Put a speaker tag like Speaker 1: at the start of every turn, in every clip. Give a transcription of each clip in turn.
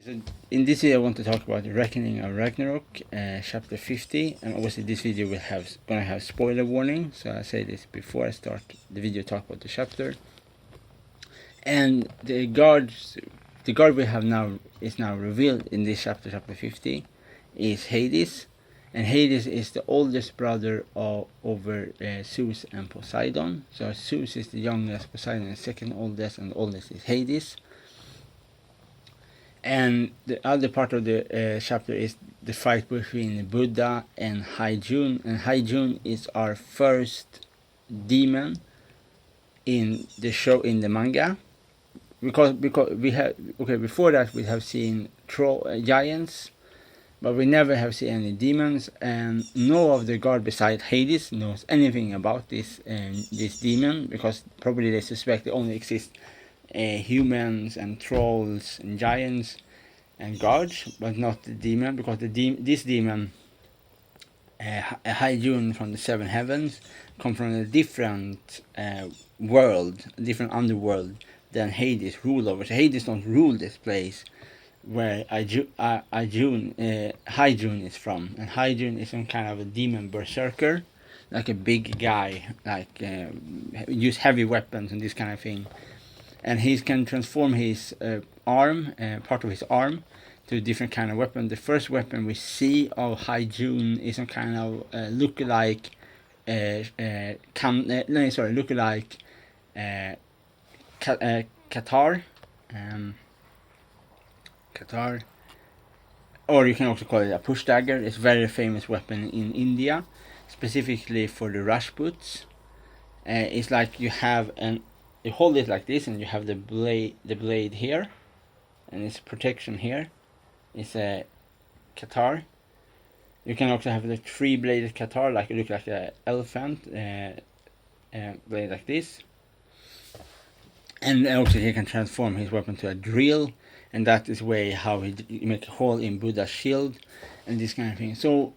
Speaker 1: So in this video I want to talk about the Reckoning of Ragnarok, chapter 50, and obviously this video will gonna have spoiler warning, so I say this before I start the video talk about the chapter. And the god we have now is now revealed in this chapter 50, is Hades, and Hades is the oldest brother over Zeus and Poseidon. So Zeus is the youngest, Poseidon is second oldest, and the oldest is Hades. And the other part of the chapter is the fight between Buddha and High June. And High June is our first demon in the show, in the manga. Because we have, before that we have seen giants, but we never have seen any demons, and no of the god besides Hades knows anything about this demon, because probably they suspect it only exists humans and trolls and giants and gods, but not the demon, because this demon, High June from the seven heavens, come from a different world, a different underworld than Hades rule over. So Hades don't rule this place where High June is from, and High June is some kind of a demon berserker, like a big guy, like use heavy weapons and this kind of thing. And he can transform his part of his arm, to a different kind of weapon. The first weapon we see of High June is some kind of look-alike Qatar, or you can also call it a push dagger. It's a very famous weapon in India, specifically for the Rajputs. It's like you hold it like this, and you have the blade here, and it's protection here. It's a Qatar. You can also have the three-bladed Qatar, like it looks like an elephant blade like this. And also he can transform his weapon to a drill, and that is way how he make a hole in Buddha's shield, and this kind of thing. So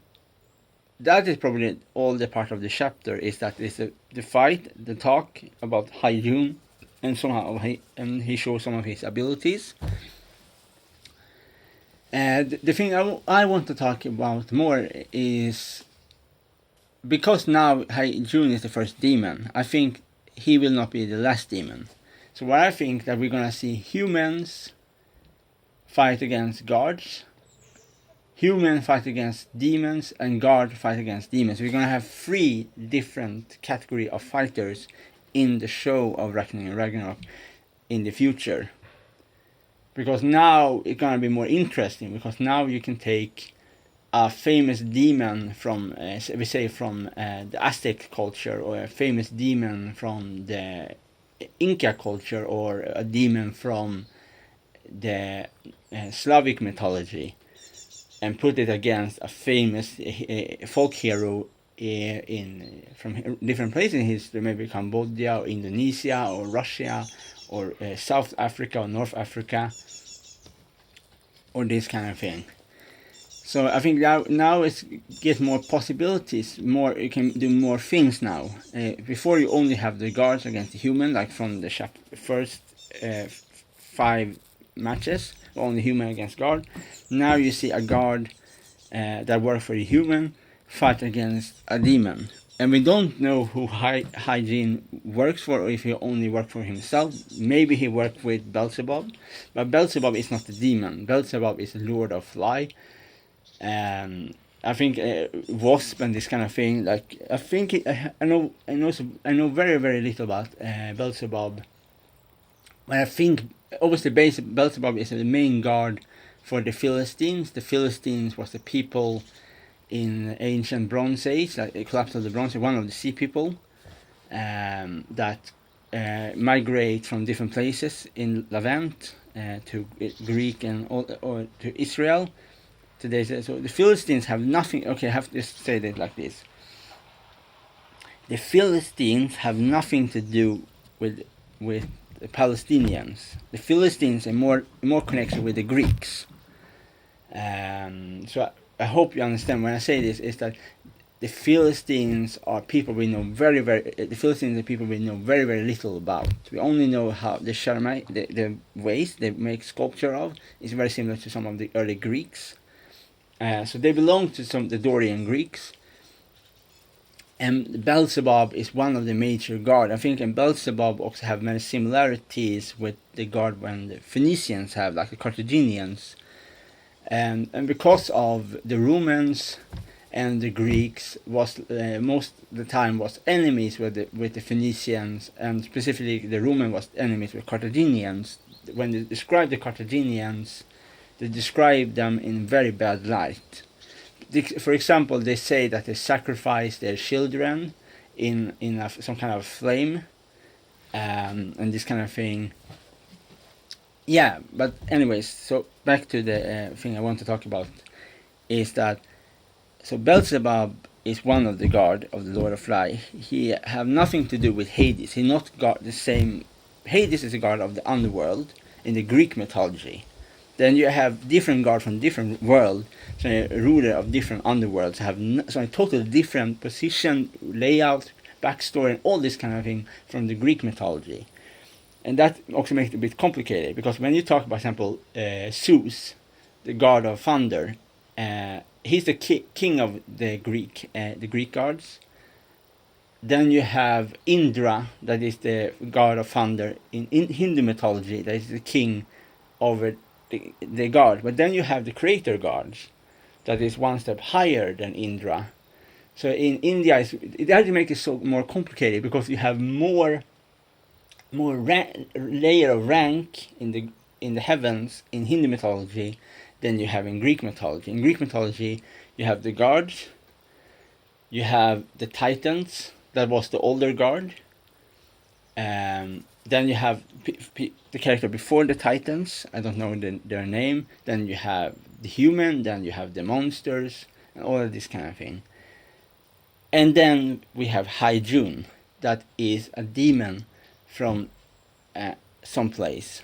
Speaker 1: that is probably all the part of the chapter, is that it's the fight, the talk about High June, and somehow he shows some of his abilities. The thing I want to talk about more is, because now High June is the first demon, I think he will not be the last demon. So what I think that we're gonna see humans fight against gods, humans fight against demons, and God fight against demons. So we're gonna have 3 different category of fighters in the show of Reckoning and Ragnarok in the future. Because now it's gonna be more interesting, because now you can take a famous demon from the Aztec culture, or a famous demon from the Inca culture, or a demon from the Slavic mythology, and put it against a famous folk hero from different places in history, maybe Cambodia or Indonesia or Russia or South Africa or North Africa, or this kind of thing. So I think now it's get more possibilities, you can do more things now. Before you only have the guards against the human, like from the first 5 matches, only human against guard. Now you see a guard that works for a human fight against a demon. And we don't know who High June works for, or if he only works for himself. Maybe he worked with Beelzebub, but Beelzebub is not the demon. Beelzebub is the Lord of Fly. I think Wasp and this kind of thing. Like I know very, very little about Beelzebub, but I think obviously Beelzebub is the main god for the Philistines. The Philistines was the people in ancient Bronze Age, like the collapse of the Bronze Age, one of the sea people that migrate from different places in Levant to Greek or to Israel. Today, so the Philistines have nothing. Okay, I have to say that like this. The Philistines have nothing to do with the Palestinians. The Philistines are more connection with the Greeks. So I hope you understand when I say this, is that the Philistines are people we know the Philistines are people we know very, very little about. We only know how the ways they make sculpture of is very similar to some of the early Greeks. So they belong to some of the Dorian Greeks. And Beelzebub is one of the major gods. I think and Beelzebub also have many similarities with the god when the Phoenicians have, like the Carthaginians. And because of the Romans and the Greeks was most of the time was enemies with the Phoenicians, and specifically the Roman was enemies with Carthaginians. When they describe the Carthaginians, they describe them in very bad light. For example, they say that they sacrifice their children in some kind of flame, and this kind of thing. Yeah, but anyways, so back to the thing I want to talk about is that so Beelzebub is one of the god of the Lord of Light. He have nothing to do with Hades. He not got the same. Hades is a god of the underworld in the Greek mythology. Then you have different gods from different world, so a ruler of different underworlds have so a totally different position, layout, backstory, and all this kind of thing from the Greek mythology. And that also makes it a bit complicated, because when you talk, for example, Zeus, the god of thunder, he's the king of the Greek gods. Then you have Indra, that is the god of thunder in Hindu mythology, that is the king over the god. But then you have the creator gods, that is one step higher than Indra. So in India, it actually makes it so more complicated, because you have more layer of rank in the heavens in Hindu mythology than you have in Greek mythology. In Greek mythology, you have the gods, you have the Titans, that was the older god. Then you have the character before the Titans, I don't know their name. Then you have the human, then you have the monsters, and all of this kind of thing. And then we have High June, that is a demon from someplace.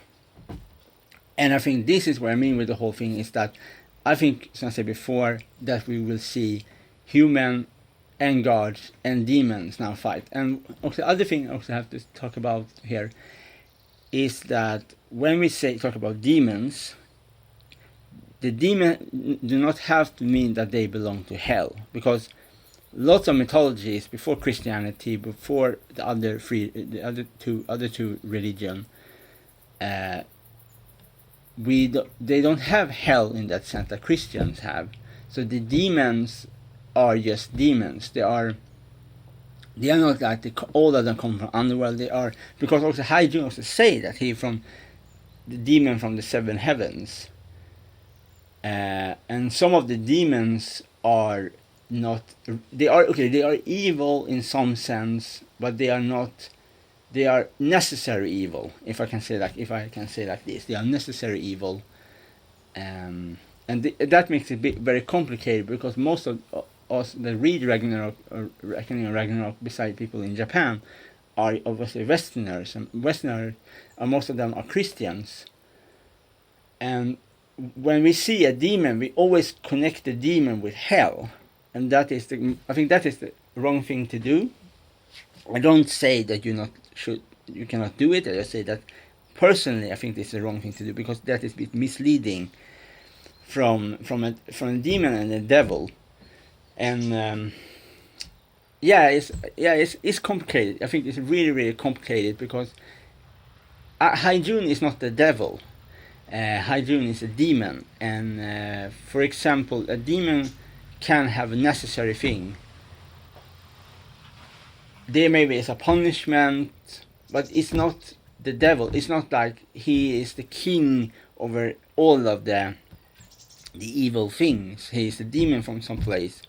Speaker 1: And I think this is what I mean with the whole thing, is that I think, as I said before, that we will see human and gods and demons now fight. And also the other thing I also have to talk about here is that when we talk about demons, the demon do not have to mean that they belong to hell, because lots of mythologies before Christianity, before the other two religion, they don't have hell in that sense that Christians have. So the demons are just demons. They are not like all of them come from underworld. They are, because also High June also say that he from the demon from the seven heavens, and some of the demons are not. They are evil in some sense, but they are not. They are necessary evil. If I can say like this, they are necessary evil, and that makes it very complicated, because most of us that read Ragnarok, or Ragnarok, beside people in Japan, are obviously Westerners, and Westerners, most of them are Christians. And when we see a demon, we always connect the demon with hell, and I think that is the wrong thing to do. I don't say that you cannot do it. I just say that personally, I think this is the wrong thing to do, because that is a bit misleading from a demon and a devil. And it's complicated. I think it's really, really complicated, because High June is not the devil. High June is a demon, and for example, a demon can have a necessary thing. There maybe is a punishment, but it's not the devil. It's not like he is the king over all of the evil things. He is a demon from some place.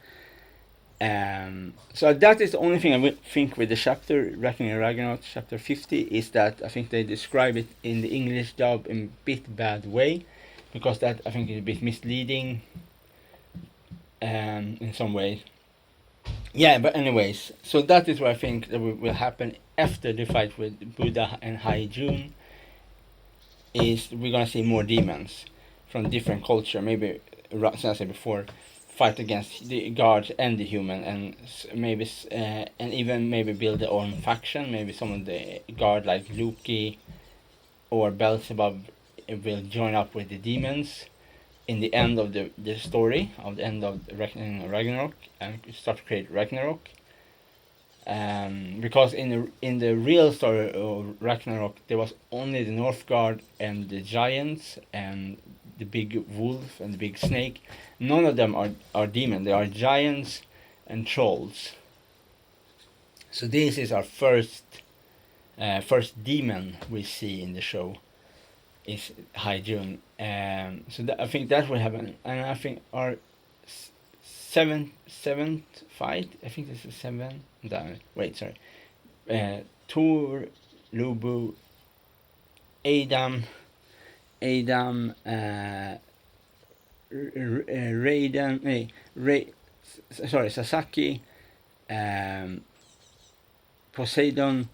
Speaker 1: So that is the only thing I would think with the chapter, Ragnarok, chapter 50, is that I think they describe it in the English dub in a bit bad way, because that I think is a bit misleading in some ways. Yeah, but anyways, so that is what I think that will happen after the fight with Buddha and High June, is we're gonna see more demons from different culture, maybe, as I said before, fight against the gods and the human, and maybe and even maybe build their own faction. Maybe some of the god like Loki or Beelzebub will join up with the demons in the end of the story, of the end of Ragnarok, and start to create Ragnarok. Because in the real story of Ragnarok, there was only the Northgard and the giants and the big wolf and the big snake. None of them are demons. They are giants and trolls. So this is our first demon we see in the show, is High June. So I think that will happen, and I think our seventh fight. I think this is 7. Wait, sorry. Thor, Lubu, Adam, Raiden, Sasaki, Poseidon,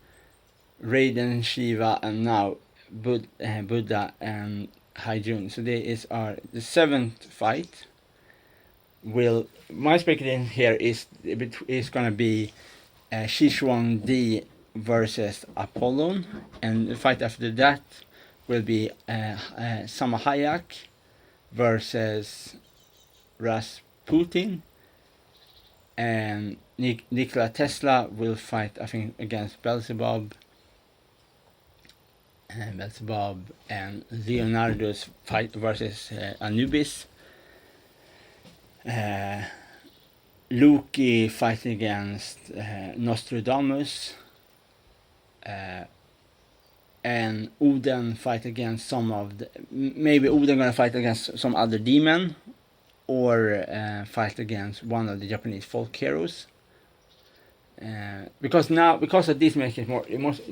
Speaker 1: Raiden, Shiva, and now Buddha and High June. So there is the 7th fight. My speculation here is gonna be Sichuan D versus Apollon, and the fight after that will be Sama Hayek versus Rasputin, and Nikola Tesla will fight, I think, against Beelzebub, and Leonardo's fight versus Anubis. Loki fighting against Nostradamus, and Odin fight against maybe Odin gonna fight against some other demon, or fight against one of the Japanese folk heroes. Because of this makes it more.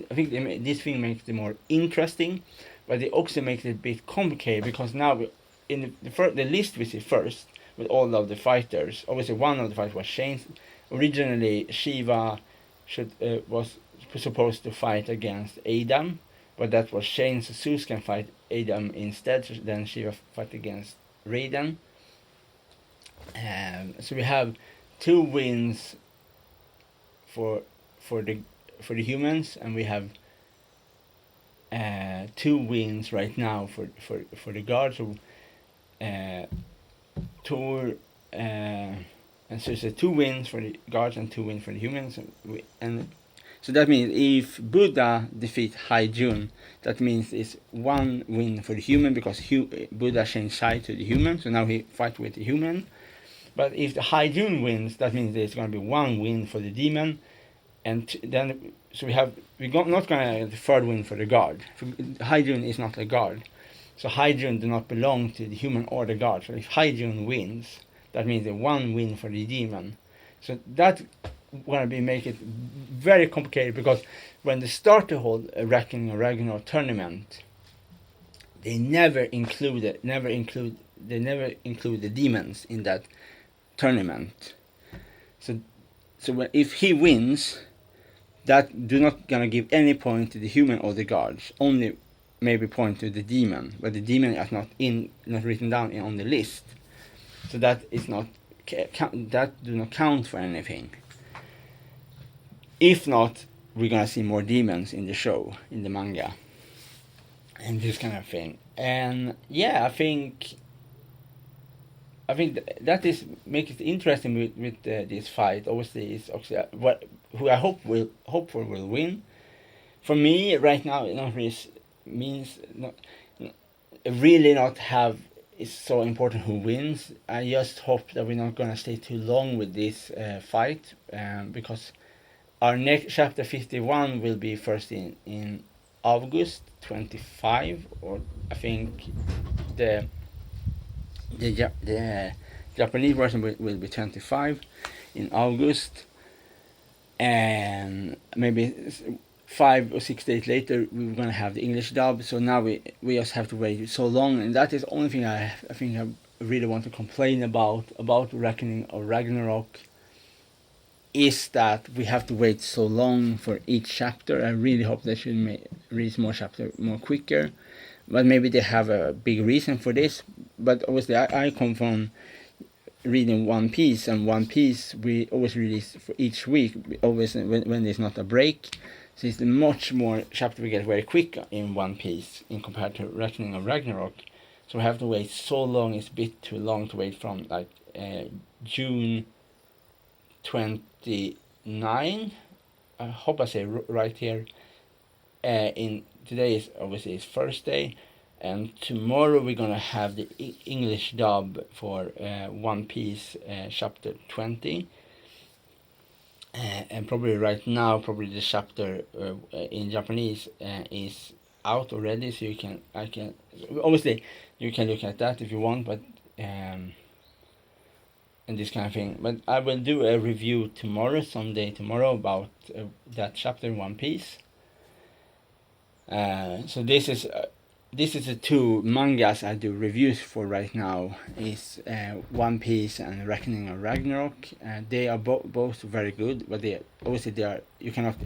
Speaker 1: I think this thing makes it more interesting, but it also makes it a bit complicated, because now in the list we see first with all of the fighters. Obviously, one of the fighters was changed. Originally, Shiva was supposed to fight against Adam, but that was changed. So Zeus can fight Adam instead. So then Shiva fight against Raiden. So we have 2 wins for the humans, and we have 2 wins right now for the gods. So Thor, and so it's 2 wins for the gods and 2 wins for the humans, and so that means if Buddha defeats High June, that means it's 1 win for the human, because Buddha changed side to the human, so now he fights with the human. But if the High June wins, that means there's going to be 1 win for the demon, and then so we're not going to have the 3rd win for the god. High June is not a god. So High June do not belong to the human or the god. So if High June wins, that means the 1 win for the demon. So that going to make it very complicated, because when they start to hold a Ragnarok tournament, they never include the demons in that tournament. So if he wins, that do not gonna give any point to the human or the gods, only maybe point to the demon, but the demon is not written down on the list, so that is not that do not count for anything. If not, we're gonna see more demons in the show, in the manga, and this kind of thing. And yeah, I think that is makes it interesting with this fight. Obviously, it's who I hope for will win. For me, right now, it not really means really not have. It's so important who wins. I just hope that we're not gonna stay too long with this fight, because our next chapter 51 will be first in August 25, or I think the Japanese version will be 25 in August, and maybe 5 or 6 days later we're gonna have the English dub. So now we just have to wait so long, and that is the only thing I think I really want to complain about Reckoning of Ragnarok, is that we have to wait so long for each chapter. I really hope they should release more chapters more quicker, but maybe they have a big reason for this. But obviously I come from reading One Piece, and One Piece we always release for each week, always when there's not a break. So it's much more chapter we get very quick in One Piece in compared to Reckoning of Ragnarok. So we have to wait so long. It's a bit too long to wait from like June 29. I hope I say right here. In today is obviously it's Thursday, and tomorrow we're gonna have the English dub for One Piece chapter 20. And probably right now, probably the chapter in Japanese is out already, so I can obviously you can look at that if you want, but and this kind of thing. But I will do a review tomorrow, someday tomorrow, about that chapter in One Piece. So this is the two mangas I do reviews for right now, is One Piece and Reckoning of Ragnarok. They are both very good, but they are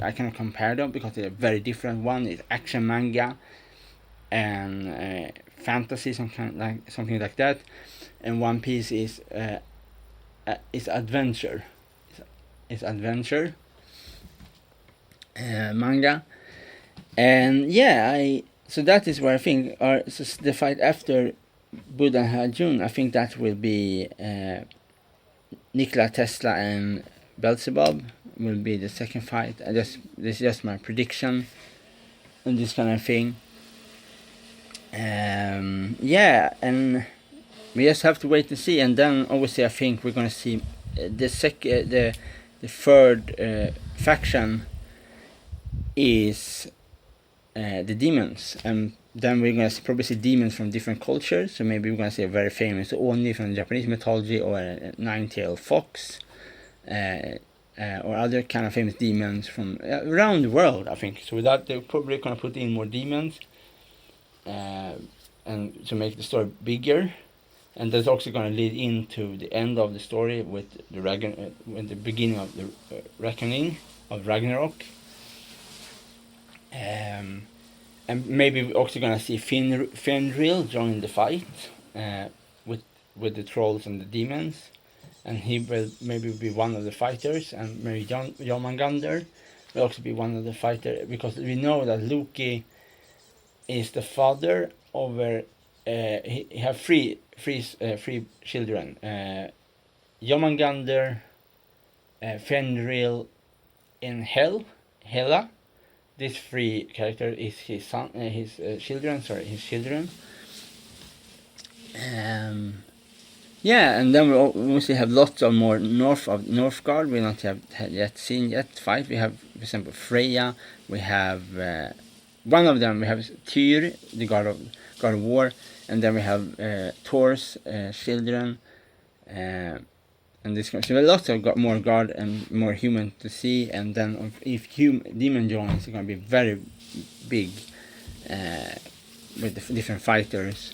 Speaker 1: I cannot compare them because they are very different. One is action manga and fantasy, something like that, and One Piece is adventure. It's adventure manga, and so that is where I think the fight after Buddha and Hajun. I think that will be Nikola Tesla and Beelzebub will be the second fight. This is just my prediction and this kind of thing. And we just have to wait and see. And then obviously I think we're gonna see the third faction is the demons, and then we're gonna probably see demons from different cultures. So maybe we're gonna see a very famous Oni from Japanese mythology, or a nine-tailed fox, or other kind of famous demons from around the world, I think. So with that, they're probably gonna put in more demons, and to make the story bigger. And that's also gonna lead into the end of the story with the beginning of the reckoning of Ragnarok. And maybe we're also gonna see Fenrir join the fight with the trolls and the demons, and he will maybe be one of the fighters, and maybe Jormungandr will also be one of the fighters, because we know that Loki is the father over. He have three children: Jormungandr, Fenrir, and Hela. These three characters is his son, his children. And then we also have lots of more Northgard. We not have yet seen fight. We have, for example, Freya. We have one of them. We have Tyr, the god of war, and then we have Thor's children. And this, so lots of more god and more human to see, and then if demon joins, it's gonna be very big with the different fighters,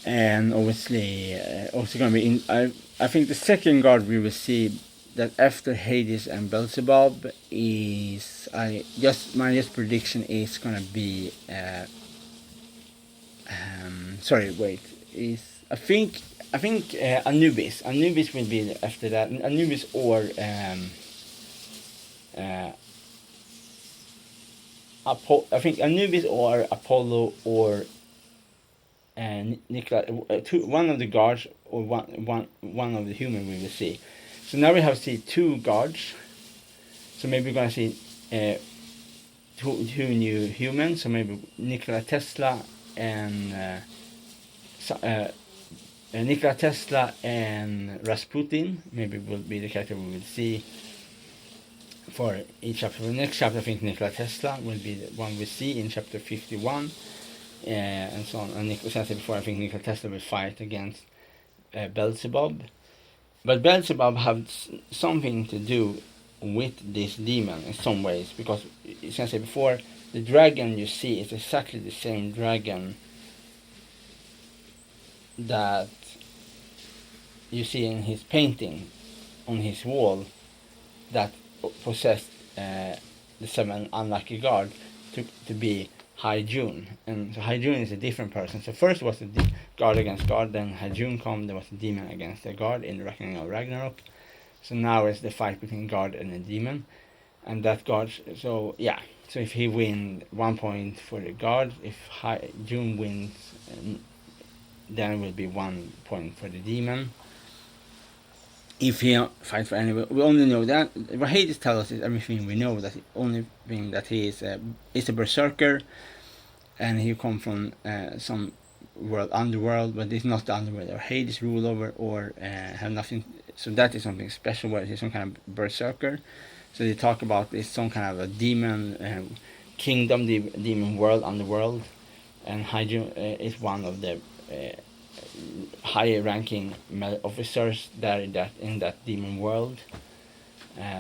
Speaker 1: and obviously also gonna be I think the second god we will see that after Hades and Beelzebub is my prediction is gonna be I think Anubis. Anubis will be after that. Anubis or I think Anubis or Apollo or Nikola. One of the gods or one of the human we will see. So now we have seen two gods. So maybe we're gonna see two new humans. So maybe Nikola Tesla and Nikola Tesla and Rasputin maybe will be the character we will see for each chapter. For the next chapter, I think Nikola Tesla will be the one we see in chapter 51, and so on. And as I said before, I think Nikola Tesla will fight against Beelzebub. But Beelzebub has something to do with this demon in some ways, because as I said before, the dragon you see is exactly the same dragon that you see in his painting on his wall that possessed the seven unlucky guard to be High June, and so High June is a different person. So first was the god against god, then High June come. There was a demon against the god in the reckoning of Ragnarok. So now it's the fight between god and the demon, and that god. So yeah, so if he wins 1 point for the god, if High June wins, then it will be 1 point for the demon. If he fights for anyone, we only know that what Hades tells us is everything we know. That the only thing that he is a berserker, and he come from some world underworld, but it's not the underworld or Hades rule over or have nothing. So that is something special. Where he's some kind of berserker. So they talk about this some kind of a demon kingdom, the demon world, underworld, and Hygiene is one of the higher ranking officers there in that demon world.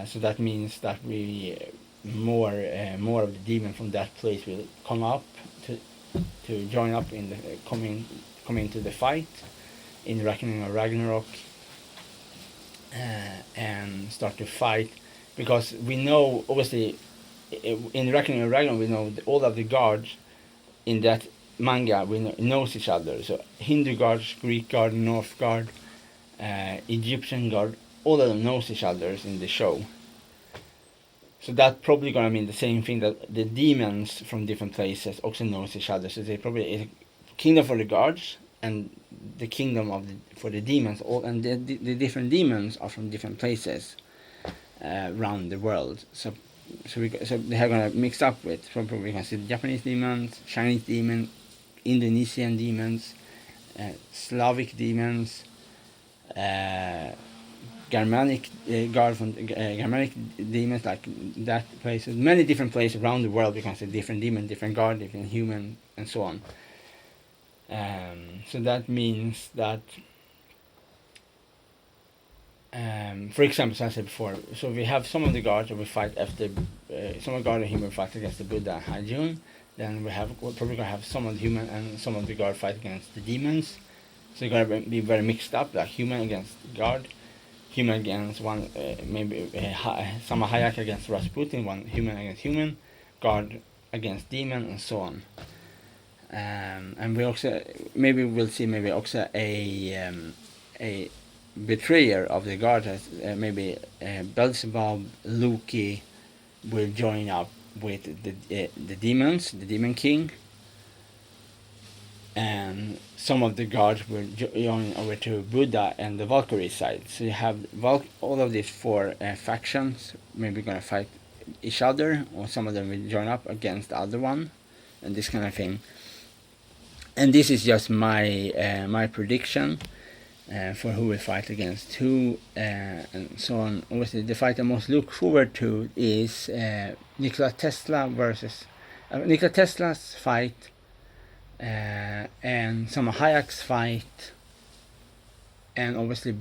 Speaker 1: So that means that we more of the demon from that place will come up to join up in the come into the fight in Reckoning of Ragnarok and start to fight, because we know obviously in Reckoning of Ragnarok we know all of the gods in that manga we knows each other. So Hindu gods, Greek god, Norse god, Egyptian god, all of them knows each other in the show. So that probably gonna mean the same thing, that the demons from different places also knows each other. So they probably is a kingdom for the gods and the kingdom for the demons. And the different demons are from different places around the world. So they're gonna mix up with. So probably we can see the Japanese demons, Chinese demons, Indonesian demons, Slavic demons, Germanic god from Germanic demons, like that places, many different places around the world. We can see different demon, different god, different human, and so on. So that means that, for example, as I said before, so we have some of the gods that we fight after, some of the god and human fight against the Buddha and High June. Then we're probably gonna have some of the human and some of the god fight against the demons. So you're gonna be very mixed up, like human against god, human against one, maybe Sama Hayek against Rasputin, one human against human, god against demon, and so on. And we also maybe we'll see maybe also a betrayer of the god, as maybe Beelzebub, Loki will join up with the demons, the demon king, and some of the gods will join over to Buddha and the Valkyrie side. So you have all of these four factions maybe gonna fight each other, or some of them will join up against the other one, and this kind of thing. And this is just my my prediction for who will fight against who, and so on. Obviously, the fight I most look forward to is Nikola Tesla versus Nikola Tesla's fight, and some Hayek's fight, and obviously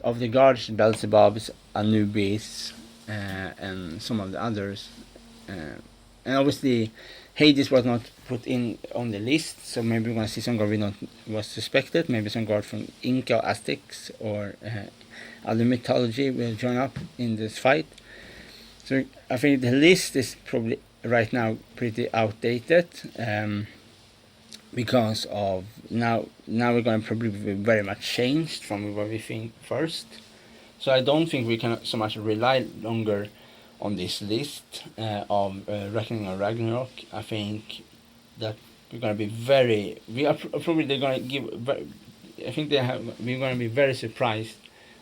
Speaker 1: of the gods, Beelzebub's, Anubis, and some of the others, and obviously Hades was not put in on the list, so maybe we're gonna see some god we not was suspected. Maybe some god from Inca, Aztecs, or other mythology will join up in this fight. So I think the list is probably right now pretty outdated, because of now we're gonna probably be very much changed from what we think first. So I don't think we can so much rely longer on this list of Reckoning of Ragnarok. I think that we're gonna be they're gonna give. I think we're gonna be very surprised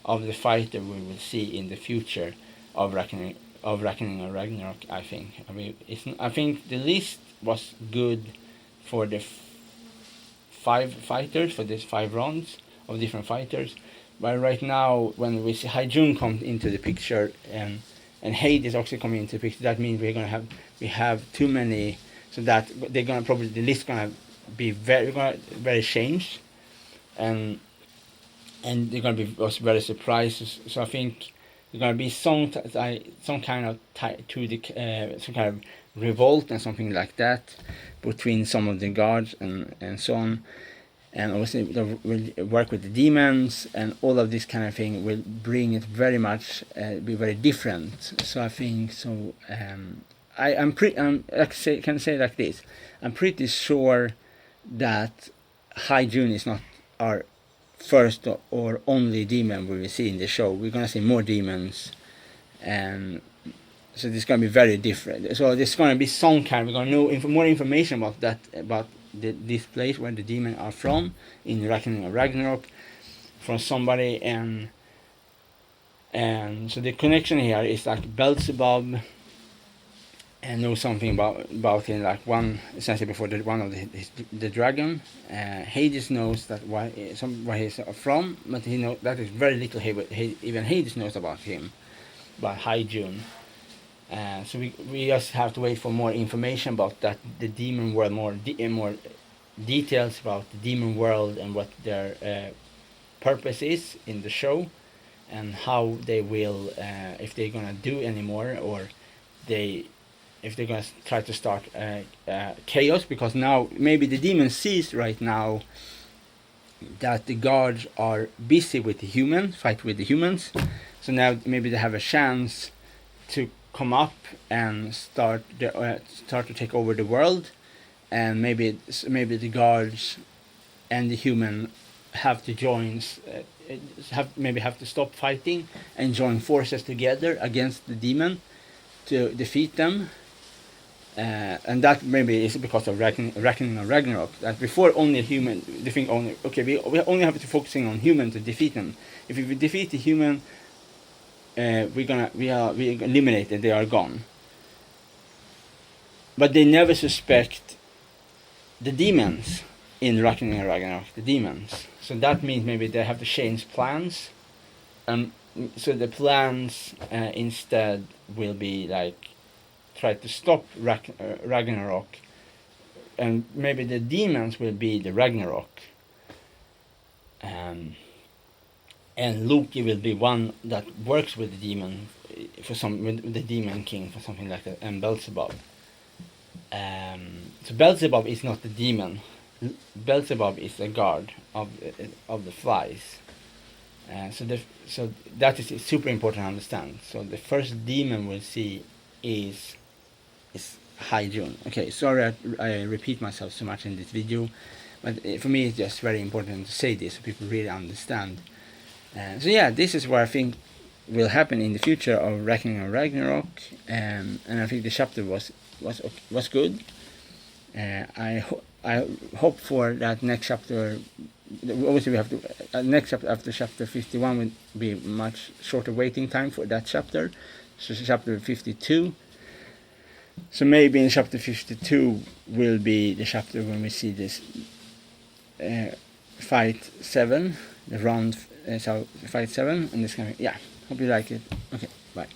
Speaker 1: of the fight that we will see in the future of Reckoning of Ragnarok. I think. I think the list was good for the 5 fighters, for these 5 rounds of different fighters. But right now, when we see High June come into the picture and Hades also coming into the picture, that means we have too many, so that they're gonna probably, the list gonna be very changed, and they're gonna be also very surprised. So I think there's gonna be some kind of some kind of revolt and something like that between some of the gods and so on. And obviously we'll work with the demons, and all of this kind of thing will bring it very much be very different. So I think can say like this. I'm pretty sure that High June is not our first or only demon we will see in the show. We're gonna see more demons, and so this is gonna be very different. So there's gonna be some kind. We're gonna know more information about that, about this place where the demons are from in Reckoning of Ragnarok, from somebody, and so the connection here is like Beelzebub, and know something about him, like one essentially before one of the dragon. Hades knows that why he's from, but he knows that is very little. Even Hades knows about him, about High June. So we just have to wait for more information about that, the demon world, more details about the demon world and what their purpose is in the show, and how they will, if they're gonna do any more, or if they're gonna try to start chaos, because now maybe the demon sees right now that the gods are busy with the humans, fight with the humans, so now maybe they have a chance to come up and start to take over the world, and maybe the gods and the human have to join, have to stop fighting and join forces together against the demon to defeat them. And that maybe is because of reckoning of Ragnarok. That before only human, the thing only, okay, we only have to focusing on human to defeat them. If we defeat the human, we eliminated, they are gone. But they never suspect the demons in Reckoning of Ragnarok, the demons. So that means maybe they have to change plans. So the plans instead will be like try to stop Ragnarok, and maybe the demons will be the Ragnarok, and Loki will be one that works with the demon with the demon king for something like that, and Beelzebub. So Beelzebub is not the demon. Beelzebub is the god of the flies. So that is super important to understand. So the first demon we'll see is High June. Okay, sorry I repeat myself so much in this video, but for me it's just very important to say this so people really understand. So yeah, this is what I think will happen in the future of Reckoning of Ragnarok, and I think the chapter was good. I hope for that next chapter. Obviously, we have to next chapter after chapter 51 will be much shorter waiting time for that chapter. So chapter 52. So maybe in chapter 52 will be the chapter when we see this fight 7, the round fight 7, and this kind of, yeah. Hope you like it. Okay, bye.